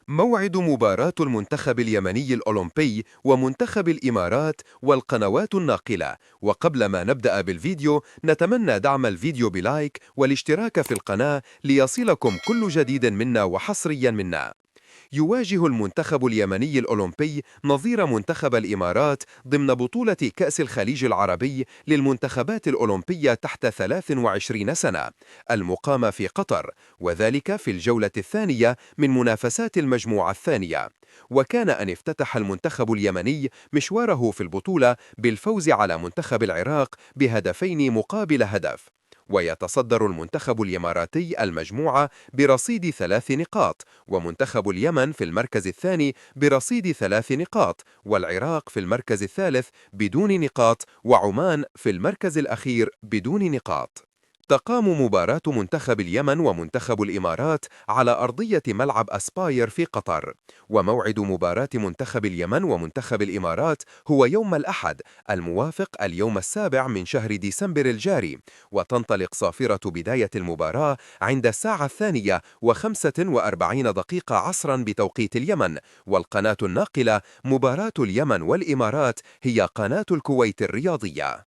موعد مباراة المنتخب اليمني الأولمبي ومنتخب الإمارات والقنوات الناقلة. وقبل ما نبدأ بالفيديو نتمنى دعم الفيديو بلايك والاشتراك في القناة ليصلكم كل جديد منا وحصريا منا. يواجه المنتخب اليمني الأولمبي نظير منتخب الإمارات ضمن بطولة كأس الخليج العربي للمنتخبات الأولمبية تحت 23 سنة المقامة في قطر، وذلك في الجولة الثانية من منافسات المجموعة الثانية. وكان أن افتتح المنتخب اليمني مشواره في البطولة بالفوز على منتخب العراق بهدفين مقابل هدف. ويتصدر المنتخب الإماراتي المجموعة برصيد 3 نقاط، ومنتخب اليمن في المركز الثاني برصيد 3 نقاط، والعراق في المركز الثالث بدون نقاط، وعمان في المركز الأخير بدون نقاط. تقام مباراة منتخب اليمن ومنتخب الإمارات على أرضية ملعب أسباير في قطر، وموعد مباراة منتخب اليمن ومنتخب الإمارات هو يوم الأحد الموافق اليوم 7 من شهر ديسمبر الجاري، وتنطلق صافرة بداية المباراة عند الساعة 2:45 عصرا بتوقيت اليمن. والقناة الناقلة مباراة اليمن والإمارات هي قناة الكويت الرياضية.